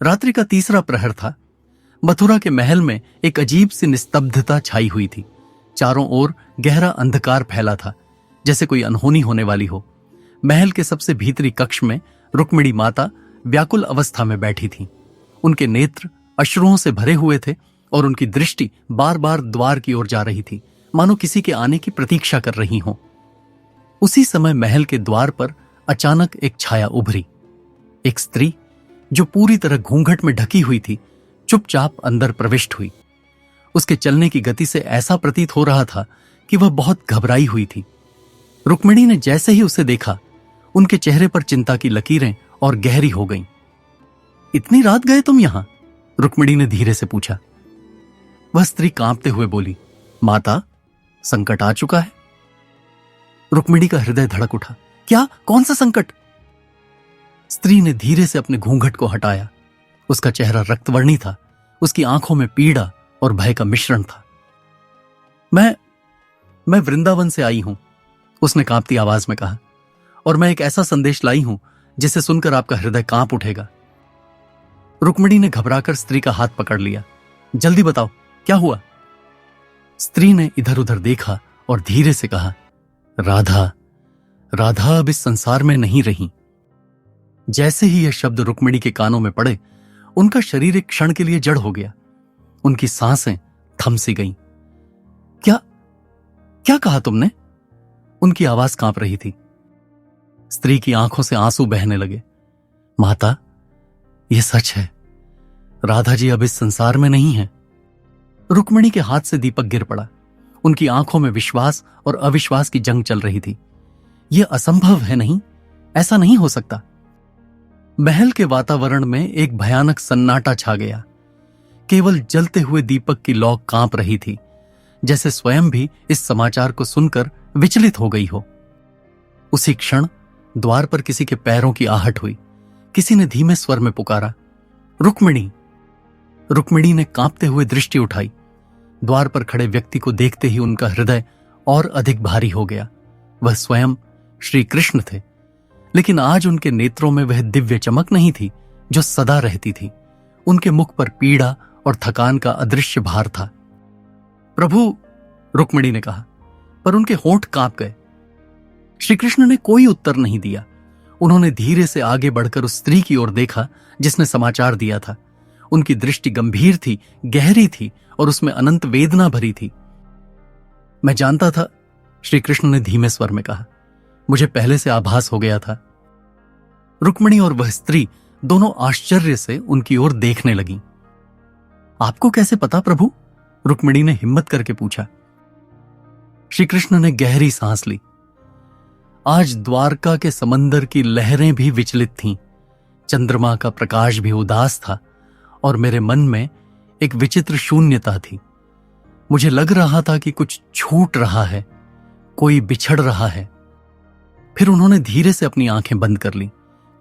रात्रि का तीसरा प्रहर था। मथुरा के महल में एक अजीब सी निस्तब्धता छाई हुई थी। चारों ओर गहरा अंधकार फैला था, जैसे कोई अनहोनी होने वाली हो। महल के सबसे भीतरी कक्ष में रुक्मिणी माता व्याकुल अवस्था में बैठी थीं। उनके नेत्र अश्रुओं से भरे हुए थे और उनकी दृष्टि बार बार द्वार की ओर जा रही थी, मानो किसी के आने की प्रतीक्षा कर रही हो। उसी समय महल के द्वार पर अचानक एक छाया उभरी। एक स्त्री जो पूरी तरह घूंघट में ढकी हुई थी, चुपचाप अंदर प्रविष्ट हुई। उसके चलने की गति से ऐसा प्रतीत हो रहा था कि वह बहुत घबराई हुई थी। रुक्मिणी ने जैसे ही उसे देखा, उनके चेहरे पर चिंता की लकीरें और गहरी हो गईं। इतनी रात गए तुम यहां? रुक्मिणी ने धीरे से पूछा। वह स्त्री कांपते हुए बोली, माता, संकट आ चुका है। रुक्मिणी का हृदय धड़क उठा। क्या? कौन सा संकट? स्त्री ने धीरे से अपने घूंघट को हटाया। उसका चेहरा रक्तवर्णी था। उसकी आंखों में पीड़ा और भय का मिश्रण था। मैं वृंदावन से आई हूं, उसने कांपती आवाज में कहा, और मैं एक ऐसा संदेश लाई हूं जिसे सुनकर आपका हृदय कांप उठेगा। रुक्मिणी ने घबराकर स्त्री का हाथ पकड़ लिया। जल्दी बताओ, क्या हुआ? स्त्री ने इधर उधर देखा और धीरे से कहा, राधा अब इस संसार में नहीं रही। जैसे ही यह शब्द रुक्मिणी के कानों में पड़े, उनका शरीर एक क्षण के लिए जड़ हो गया। उनकी सांसें थम सी गईं। क्या कहा तुमने? उनकी आवाज कांप रही थी। स्त्री की आंखों से आंसू बहने लगे। माता, यह सच है, राधा जी अब इस संसार में नहीं है। रुक्मिणी के हाथ से दीपक गिर पड़ा। उनकी आंखों में विश्वास और अविश्वास की जंग चल रही थी। यह असंभव है, नहीं, ऐसा नहीं हो सकता। महल के वातावरण में एक भयानक सन्नाटा छा गया। केवल जलते हुए दीपक की लौ कांप रही थी, जैसे स्वयं भी इस समाचार को सुनकर विचलित हो गई हो। उसी क्षण द्वार पर किसी के पैरों की आहट हुई। किसी ने धीमे स्वर में पुकारा, रुक्मिणी। रुक्मिणी ने कांपते हुए दृष्टि उठाई। द्वार पर खड़े व्यक्ति को देखते ही उनका हृदय और अधिक भारी हो गया। वह स्वयं श्री कृष्ण थे, लेकिन आज उनके नेत्रों में वह दिव्य चमक नहीं थी जो सदा रहती थी। उनके मुख पर पीड़ा और थकान का अदृश्य भार था। प्रभु, रुक्मिणी ने कहा, पर उनके होंठ कांप गए। श्री कृष्ण ने कोई उत्तर नहीं दिया। उन्होंने धीरे से आगे बढ़कर उस स्त्री की ओर देखा जिसने समाचार दिया था। उनकी दृष्टि गंभीर थी, गहरी थी और उसमें अनंत वेदना भरी थी। मैं जानता था, श्री कृष्ण ने धीमे स्वर में कहा, मुझे पहले से आभास हो गया था। रुक्मिणी और वह स्त्री दोनों आश्चर्य से उनकी ओर देखने लगीं। आपको कैसे पता प्रभु? रुक्मिणी ने हिम्मत करके पूछा। श्री कृष्ण ने गहरी सांस ली। आज द्वारका के समंदर की लहरें भी विचलित थीं। चंद्रमा का प्रकाश भी उदास था और मेरे मन में एक विचित्र शून्यता थी। मुझे लग रहा था कि कुछ छूट रहा है, कोई बिछड़ रहा है। फिर उन्होंने धीरे से अपनी आंखें बंद कर ली।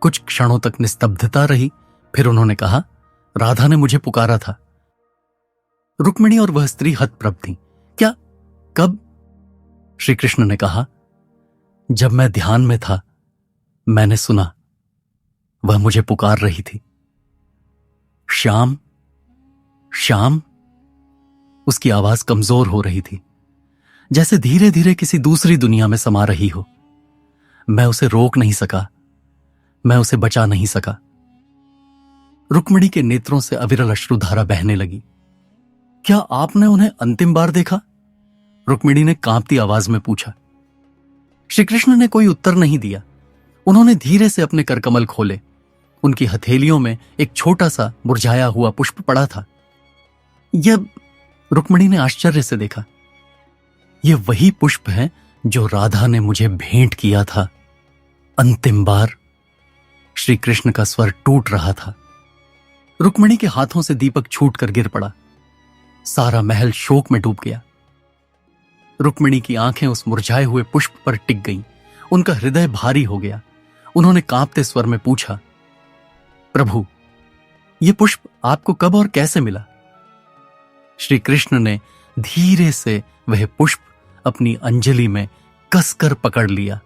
कुछ क्षणों तक निस्तब्धता रही। फिर उन्होंने कहा, राधा ने मुझे पुकारा था। रुक्मिणी और वह स्त्री हतप्रभ थीं। क्या? कब? श्री कृष्ण ने कहा, जब मैं ध्यान में था, मैंने सुना, वह मुझे पुकार रही थी। श्याम, श्याम। उसकी आवाज कमजोर हो रही थी, जैसे धीरे धीरे किसी दूसरी दुनिया में समा रही हो। मैं उसे रोक नहीं सका, मैं उसे बचा नहीं सका। रुक्मिणी के नेत्रों से अविरल अश्रुधारा बहने लगी। क्या आपने उन्हें अंतिम बार देखा? रुक्मिणी ने कांपती आवाज में पूछा। श्री कृष्ण ने कोई उत्तर नहीं दिया। उन्होंने धीरे से अपने करकमल खोले। उनकी हथेलियों में एक छोटा सा मुरझाया हुआ पुष्प पड़ा था। यह, रुक्मिणी ने आश्चर्य से देखा, यह वही पुष्प है जो राधा ने मुझे भेंट किया था अंतिम बार। श्री कृष्ण का स्वर टूट रहा था। रुक्मिणी के हाथों से दीपक छूटकर गिर पड़ा। सारा महल शोक में डूब गया। रुक्मिणी की आंखें उस मुरझाए हुए पुष्प पर टिक गईं। उनका हृदय भारी हो गया। उन्होंने कांपते स्वर में पूछा, प्रभु, यह पुष्प आपको कब और कैसे मिला? श्री कृष्ण ने धीरे से वह पुष्प अपनी अंजलि में कसकर पकड़ लिया,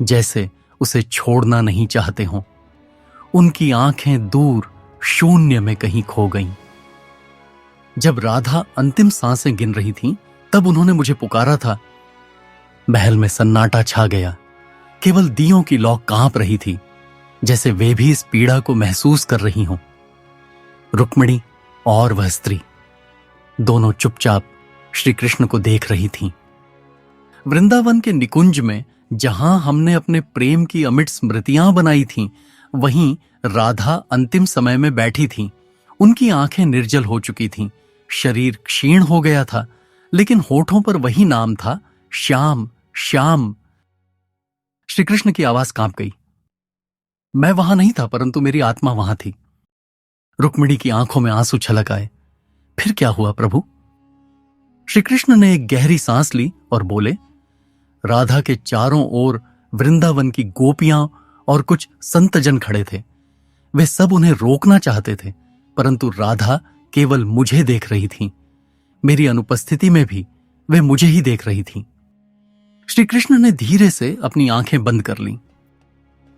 जैसे उसे छोड़ना नहीं चाहते हों। उनकी आंखें दूर शून्य में कहीं खो गईं। जब राधा अंतिम सांसें गिन रही थीं, तब उन्होंने मुझे पुकारा था। महल में सन्नाटा छा गया। केवल दियों की लौ कांप रही थी, जैसे वे भी इस पीड़ा को महसूस कर रही हों। रुक्मिणी और वह स्त्री दोनों चुपचाप श्री कृष्ण को देख रही थीं। वृंदावन के निकुंज में जहां हमने अपने प्रेम की अमिट स्मृतियां बनाई थीं, वहीं राधा अंतिम समय में बैठी थीं। उनकी आंखें निर्जल हो चुकी थीं, शरीर क्षीण हो गया था, लेकिन होठों पर वही नाम था, श्याम श्याम। श्री कृष्ण की आवाज कांप गई। मैं वहां नहीं था, परंतु मेरी आत्मा वहां थी। रुक्मिणी की आंखों में आंसू छलक आए। फिर क्या हुआ प्रभु? श्री कृष्ण ने एक गहरी सांस ली और बोले, राधा के चारों ओर वृंदावन की गोपियां और कुछ संतजन खड़े थे। वे सब उन्हें रोकना चाहते थे, परंतु राधा केवल मुझे देख रही थी। मेरी अनुपस्थिति में भी वे मुझे ही देख रही थी। श्री कृष्ण ने धीरे से अपनी आंखें बंद कर लीं।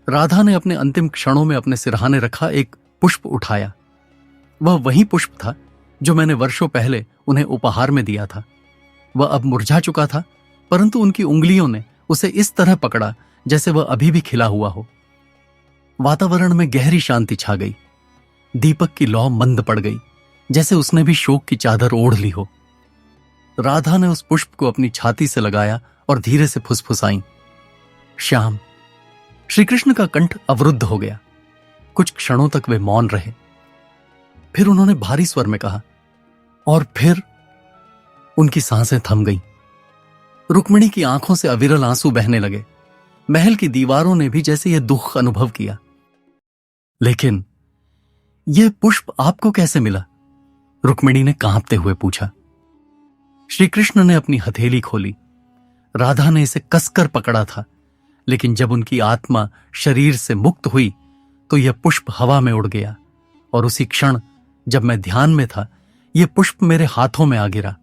राधा ने अपने अंतिम क्षणों में अपने सिरहाने रखा एक पुष्प उठाया। वह वही पुष्प था जो मैंने वर्षों पहले उन्हें उपहार में दिया था। वह अब मुरझा चुका था, परंतु उनकी उंगलियों ने उसे इस तरह पकड़ा जैसे वह अभी भी खिला हुआ हो। वातावरण में गहरी शांति छा गई। दीपक की लौ मंद पड़ गई, जैसे उसने भी शोक की चादर ओढ़ ली हो। राधा ने उस पुष्प को अपनी छाती से लगाया और धीरे से फुसफुसाई, श्याम। श्री कृष्ण का कंठ अवरुद्ध हो गया। कुछ क्षणों तक वे मौन रहे। फिर उन्होंने भारी स्वर में कहा, और फिर उनकी सांसें थम गईं। रुक्मिणी की आंखों से अविरल आंसू बहने लगे। महल की दीवारों ने भी जैसे यह दुख अनुभव किया। लेकिन यह पुष्प आपको कैसे मिला? रुक्मिणी ने कांपते हुए पूछा। श्री कृष्ण ने अपनी हथेली खोली। राधा ने इसे कसकर पकड़ा था, लेकिन जब उनकी आत्मा शरीर से मुक्त हुई तो यह पुष्प हवा में उड़ गया, और उसी क्षण जब मैं ध्यान में था, यह पुष्प मेरे हाथों में आ गिरा।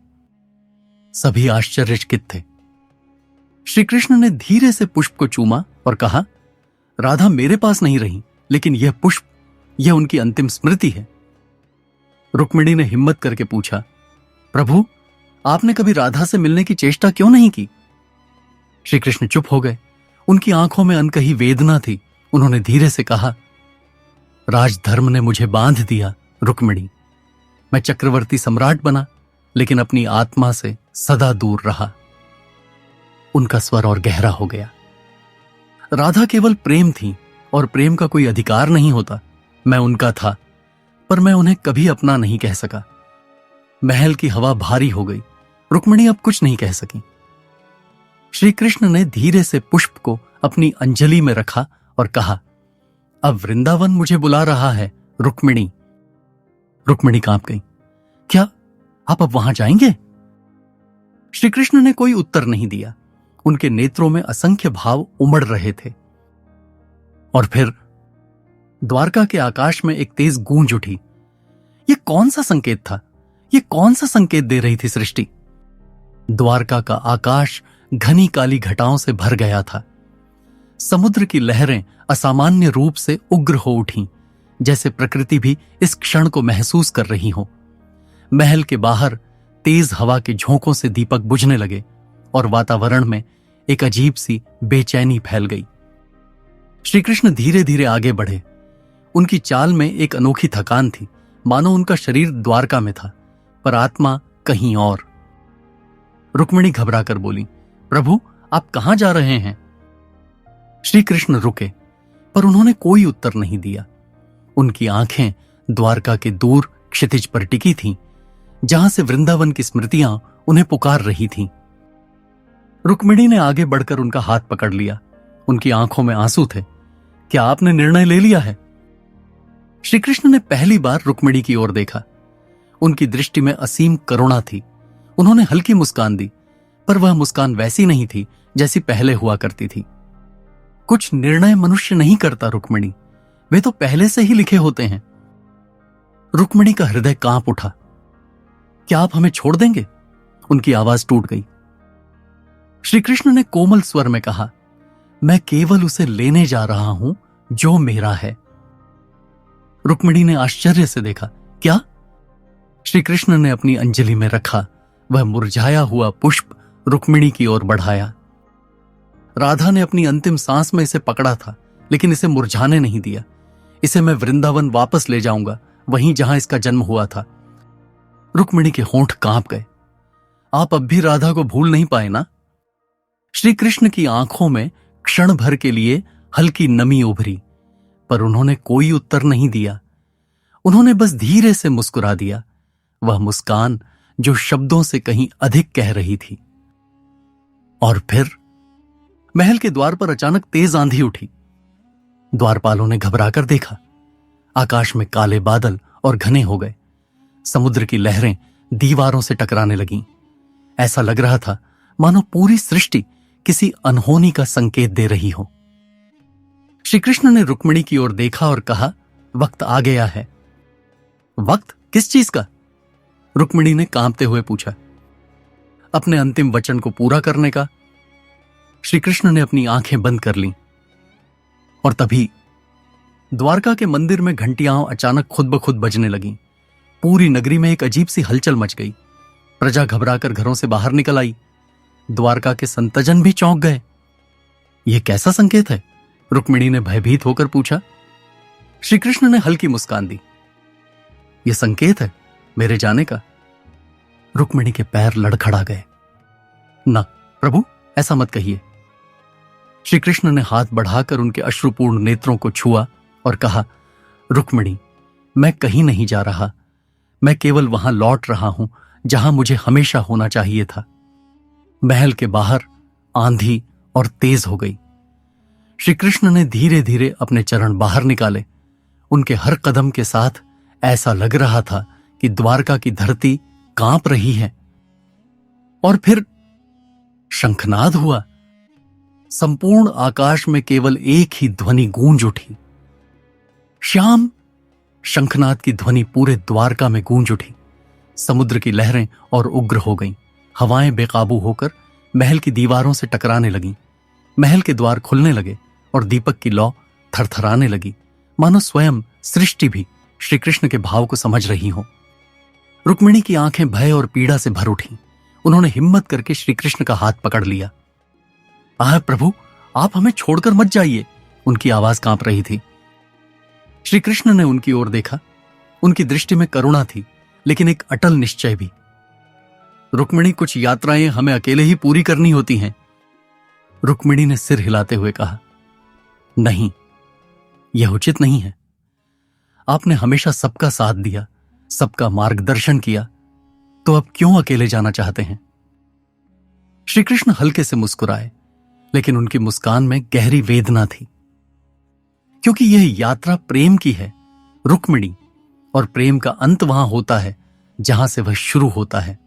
सभी आश्चर्यचकित थे। श्री कृष्ण ने धीरे से पुष्प को चूमा और कहा, राधा मेरे पास नहीं रही, लेकिन यह पुष्प, यह उनकी अंतिम स्मृति है। रुक्मिणी ने हिम्मत करके पूछा, प्रभु, आपने कभी राधा से मिलने की चेष्टा क्यों नहीं की? श्री कृष्ण चुप हो गए। उनकी आंखों में अनकही वेदना थी। उन्होंने धीरे से कहा, राजधर्म ने मुझे बांध दिया रुक्मिणी। मैं चक्रवर्ती सम्राट बना, लेकिन अपनी आत्मा से सदा दूर रहा। उनका स्वर और गहरा हो गया। राधा केवल प्रेम थी, और प्रेम का कोई अधिकार नहीं होता। मैं उनका था, पर मैं उन्हें कभी अपना नहीं कह सका। महल की हवा भारी हो गई। रुक्मिणी अब कुछ नहीं कह सकी। श्री कृष्ण ने धीरे से पुष्प को अपनी अंजलि में रखा और कहा, अब वृंदावन मुझे बुला रहा है रुक्मिणी। रुक्मिणी कांप गई। क्या आप अब वहां जाएंगे? श्री कृष्ण ने कोई उत्तर नहीं दिया। उनके नेत्रों में असंख्य भाव उमड़ रहे थे। और फिर द्वारका के आकाश में एक तेज गूंज उठी। यह कौन सा संकेत था? यह कौन सा संकेत दे रही थी सृष्टि? द्वारका का आकाश घनी काली घटाओं से भर गया था। समुद्र की लहरें असामान्य रूप से उग्र हो उठीं, जैसे प्रकृति भी इस क्षण को महसूस कर रही हो। महल के बाहर तेज हवा के झोंकों से दीपक बुझने लगे, और वातावरण में एक अजीब सी बेचैनी फैल गई। श्री कृष्ण धीरे धीरे आगे बढ़े। उनकी चाल में एक अनोखी थकान थी, मानो उनका शरीर द्वारका में था, पर आत्मा कहीं और। रुक्मिणी घबराकर बोली, प्रभु, आप कहां जा रहे हैं? श्री कृष्ण रुके, पर उन्होंने कोई उत्तर नहीं दिया। उनकी आंखें द्वारका के दूर क्षितिज पर टिकी थीं, जहां से वृंदावन की स्मृतियां उन्हें पुकार रही थीं। रुक्मिणी ने आगे बढ़कर उनका हाथ पकड़ लिया। उनकी आंखों में आंसू थे। क्या आपने निर्णय ले लिया है? श्री कृष्ण ने पहली बार रुक्मिणी की ओर देखा। उनकी दृष्टि में असीम करुणा थी। उन्होंने हल्की मुस्कान दी, पर वह मुस्कान वैसी नहीं थी जैसी पहले हुआ करती थी। कुछ निर्णय मनुष्य नहीं करता रुक्मिणी, वे तो पहले से ही लिखे होते हैं। रुक्मिणी का हृदय कांप उठा। क्या आप हमें छोड़ देंगे? उनकी आवाज टूट गई। श्री कृष्ण ने कोमल स्वर में कहा, मैं केवल उसे लेने जा रहा हूं जो मेरा है। रुक्मिणी ने आश्चर्य से देखा। क्या? श्री कृष्ण ने अपनी अंजलि में रखा वह मुरझाया हुआ पुष्प रुक्मिणी की ओर बढ़ाया। राधा ने अपनी अंतिम सांस में इसे पकड़ा था, लेकिन इसे मुरझाने नहीं दिया। इसे मैं वृंदावन वापस ले जाऊंगा, वहीं जहां इसका जन्म हुआ था। रुक्मिणी के होंठ कांप गए। आप अब भी राधा को भूल नहीं पाए ना? श्री कृष्ण की आंखों में क्षण भर के लिए हल्की नमी उभरी, पर उन्होंने कोई उत्तर नहीं दिया। उन्होंने बस धीरे से मुस्कुरा दिया, वह मुस्कान जो शब्दों से कहीं अधिक कह रही थी। और फिर महल के द्वार पर अचानक तेज आंधी उठी। द्वारपालों ने घबराकर देखा। आकाश में काले बादल और घने हो गए। समुद्र की लहरें दीवारों से टकराने लगीं। ऐसा लग रहा था मानो पूरी सृष्टि किसी अनहोनी का संकेत दे रही हो। श्री कृष्ण ने रुक्मिणी की ओर देखा और कहा, वक्त आ गया है। वक्त किस चीज का? रुक्मिणी ने कांपते हुए पूछा। अपने अंतिम वचन को पूरा करने का। श्री कृष्ण ने अपनी आंखें बंद कर लीं। और तभी द्वारका के मंदिर में घंटियां अचानक खुद ब खुद बजने लगीं। पूरी नगरी में एक अजीब सी हलचल मच गई। प्रजा घबराकर घरों से बाहर निकल आई। द्वारका के संतजन भी चौंक गए। यह कैसा संकेत है? रुक्मिणी ने भयभीत होकर पूछा। श्री कृष्ण ने हल्की मुस्कान दी। यह संकेत है मेरे जाने का। रुक्मिणी के पैर लड़खड़ा गए। ना प्रभु, ऐसा मत कहिए। श्री कृष्ण ने हाथ बढ़ाकर उनके अश्रुपूर्ण नेत्रों को छुआ और कहा, रुक्मिणी, मैं कहीं नहीं जा रहा। मैं केवल वहां लौट रहा हूं जहां मुझे हमेशा होना चाहिए था। महल के बाहर आंधी और तेज हो गई। श्री कृष्ण ने धीरे धीरे अपने चरण बाहर निकाले। उनके हर कदम के साथ ऐसा लग रहा था कि द्वारका की धरती कांप रही है। और फिर शंखनाद हुआ। संपूर्ण आकाश में केवल एक ही ध्वनि गूंज उठी। श्याम। शंखनाद की ध्वनि पूरे द्वारका में गूंज उठी। समुद्र की लहरें और उग्र हो गईं। हवाएं बेकाबू होकर महल की दीवारों से टकराने लगीं। महल के द्वार खुलने लगे और दीपक की लौ थरथराने लगी, मानो स्वयं सृष्टि भी श्री कृष्ण के भाव को समझ रही हो। रुक्मिणी की आंखें भय और पीड़ा से भर उठी। उन्होंने हिम्मत करके श्री कृष्ण का हाथ पकड़ लिया। आह प्रभु, आप हमें छोड़कर मत जाइए। उनकी आवाज कांप रही थी। श्री कृष्ण ने उनकी ओर देखा। उनकी दृष्टि में करुणा थी, लेकिन एक अटल निश्चय भी। रुक्मिणी, कुछ यात्राएं हमें अकेले ही पूरी करनी होती हैं। रुक्मिणी ने सिर हिलाते हुए कहा, नहीं, यह उचित नहीं है। आपने हमेशा सबका साथ दिया, सबका मार्गदर्शन किया, तो अब क्यों अकेले जाना चाहते हैं? श्री कृष्ण हल्के से मुस्कुराए, लेकिन उनकी मुस्कान में गहरी वेदना थी। क्योंकि यह यात्रा प्रेम की है, रुक्मिणी, और प्रेम का अंत वहां होता है जहां से वह शुरू होता है।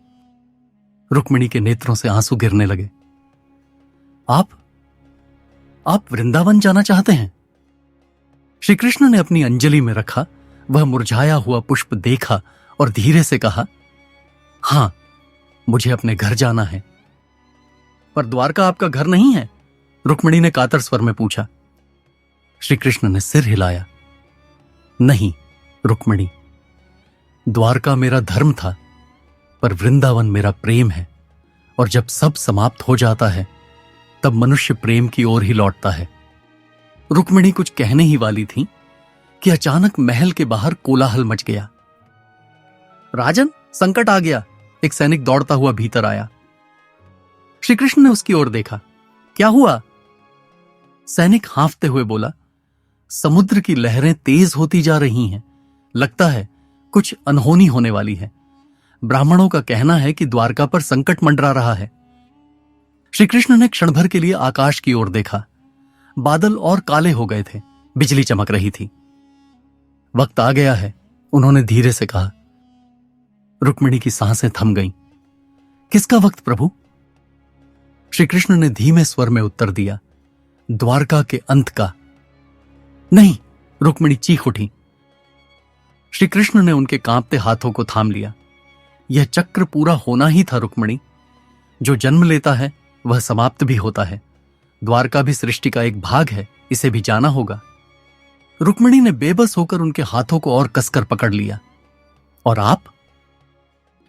रुक्मिणी के नेत्रों से आंसू गिरने लगे। आप वृंदावन जाना चाहते हैं? श्री कृष्ण ने अपनी अंजलि में रखा वह मुरझाया हुआ पुष्प देखा और धीरे से कहा, हां, मुझे अपने घर जाना है। पर द्वारका आपका घर नहीं है? रुक्मिणी ने कातर स्वर में पूछा। श्री कृष्ण ने सिर हिलाया। नहीं रुक्मिणी, द्वारका मेरा धर्म था, पर वृंदावन मेरा प्रेम है। और जब सब समाप्त हो जाता है, तब मनुष्य प्रेम की ओर ही लौटता है। रुक्मिणी कुछ कहने ही वाली थी कि अचानक महल के बाहर कोलाहल मच गया। राजन, संकट आ गया। एक सैनिक दौड़ता हुआ भीतर आया। श्री कृष्ण ने उसकी ओर देखा। क्या हुआ? सैनिक हांफते हुए बोला, समुद्र की लहरें तेज होती जा रही हैं। लगता है कुछ अनहोनी होने वाली है। ब्राह्मणों का कहना है कि द्वारका पर संकट मंडरा रहा है। श्री कृष्ण ने क्षण भर के लिए आकाश की ओर देखा। बादल और काले हो गए थे, बिजली चमक रही थी। वक्त आ गया है, उन्होंने धीरे से कहा। रुक्मिणी की सांसें थम गईं। किसका वक्त प्रभु? श्री कृष्ण ने धीमे स्वर में उत्तर दिया, द्वारका के अंत का। नहीं, रुक्मिणी चीख उठी। श्री कृष्ण ने उनके कांपते हाथों को थाम लिया। यह चक्र पूरा होना ही था रुक्मिणी। जो जन्म लेता है वह समाप्त भी होता है। द्वारका भी सृष्टि का एक भाग है, इसे भी जाना होगा। रुक्मिणी ने बेबस होकर उनके हाथों को और कसकर पकड़ लिया। और आप?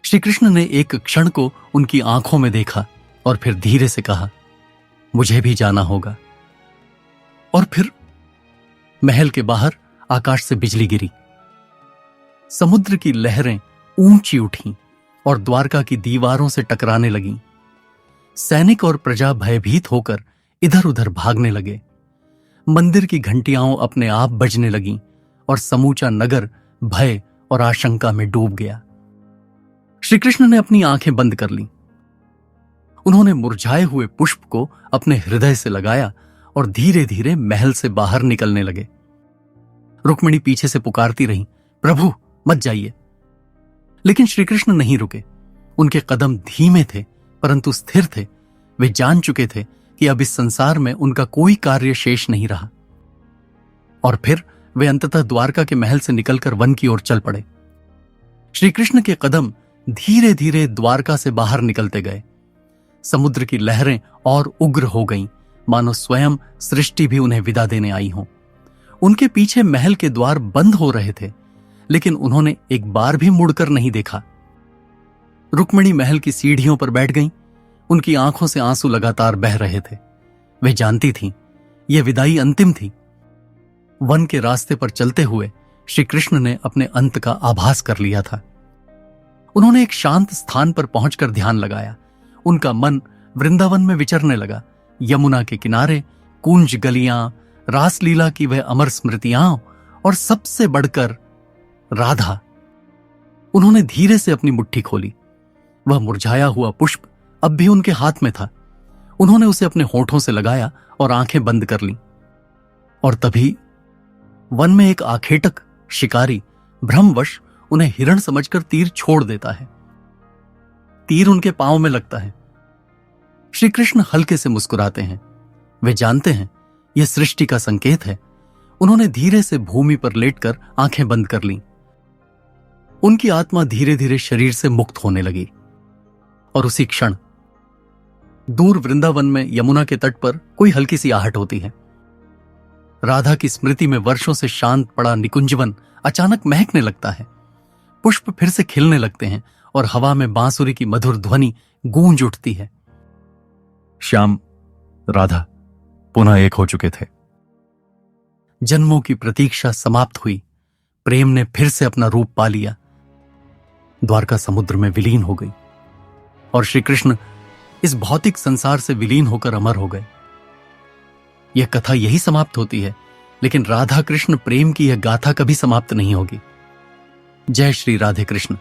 श्री कृष्ण ने एक क्षण को उनकी आंखों में देखा और फिर धीरे से कहा, मुझे भी जाना होगा। और फिर महल के बाहर आकाश से बिजली गिरी, समुद्र की लहरें ऊंची उठीं और द्वारका की दीवारों से टकराने लगीं। सैनिक और प्रजा भयभीत होकर इधर उधर भागने लगे। मंदिर की घंटियां अपने आप बजने लगीं और समूचा नगर भय और आशंका में डूब गया। श्री कृष्ण ने अपनी आंखें बंद कर लीं। उन्होंने मुरझाए हुए पुष्प को अपने हृदय से लगाया और धीरे धीरे महल से बाहर निकलने लगे। रुक्मिणी पीछे से पुकारती रही, प्रभु मत जाइए। लेकिन श्री कृष्ण नहीं रुके। उनके कदम धीमे थे परंतु स्थिर थे। वे जान चुके थे कि अब इस संसार में उनका कोई कार्य शेष नहीं रहा। और फिर वे अंततः द्वारका के महल से निकलकर वन की ओर चल पड़े। श्री कृष्ण के कदम धीरे धीरे द्वारका से बाहर निकलते गए। समुद्र की लहरें और उग्र हो गईं, मानो स्वयं सृष्टि भी उन्हें विदा देने आई हो। उनके पीछे महल के द्वार बंद हो रहे थे, लेकिन उन्होंने एक बार भी मुड़कर नहीं देखा। रुक्मिणी महल की सीढ़ियों पर बैठ गईं। उनकी आंखों से आंसू लगातार बह रहे थे। वे जानती थीं, यह विदाई अंतिम थी। वन के रास्ते पर चलते हुए श्री कृष्ण ने अपने अंत का आभास कर लिया था। उन्होंने एक शांत स्थान पर पहुंचकर ध्यान लगाया। उनका मन वृंदावन में विचरने लगा। यमुना के किनारे कूंज गलियां, रासलीला की वह अमर स्मृतियां और सबसे बढ़कर राधा। उन्होंने धीरे से अपनी मुट्ठी खोली। वह मुरझाया हुआ पुष्प अब भी उनके हाथ में था। उन्होंने उसे अपने होठों से लगाया और आंखें बंद कर लीं। और तभी वन में एक आखेटक शिकारी भ्रमवश उन्हें हिरण समझकर तीर छोड़ देता है। तीर उनके पांव में लगता है। श्री कृष्ण हल्के से मुस्कुराते हैं। वे जानते हैं यह सृष्टि का संकेत है। उन्होंने धीरे से भूमि पर लेटकर आंखें बंद कर लीं। उनकी आत्मा धीरे धीरे शरीर से मुक्त होने लगी। और उसी क्षण दूर वृंदावन में यमुना के तट पर कोई हल्की सी आहट होती है। राधा की स्मृति में वर्षों से शांत पड़ा निकुंजवन अचानक महकने लगता है। पुष्प फिर से खिलने लगते हैं और हवा में बांसुरी की मधुर ध्वनि गूंज उठती है। श्याम, राधा पुनः एक हो चुके थे। जन्मों की प्रतीक्षा समाप्त हुई। प्रेम ने फिर से अपना रूप पा लिया। द्वारका समुद्र में विलीन हो गई और श्री कृष्ण इस भौतिक संसार से विलीन होकर अमर हो गए। यह कथा यही समाप्त होती है, लेकिन राधा कृष्ण प्रेम की यह गाथा कभी समाप्त नहीं होगी। जय श्री राधे कृष्ण।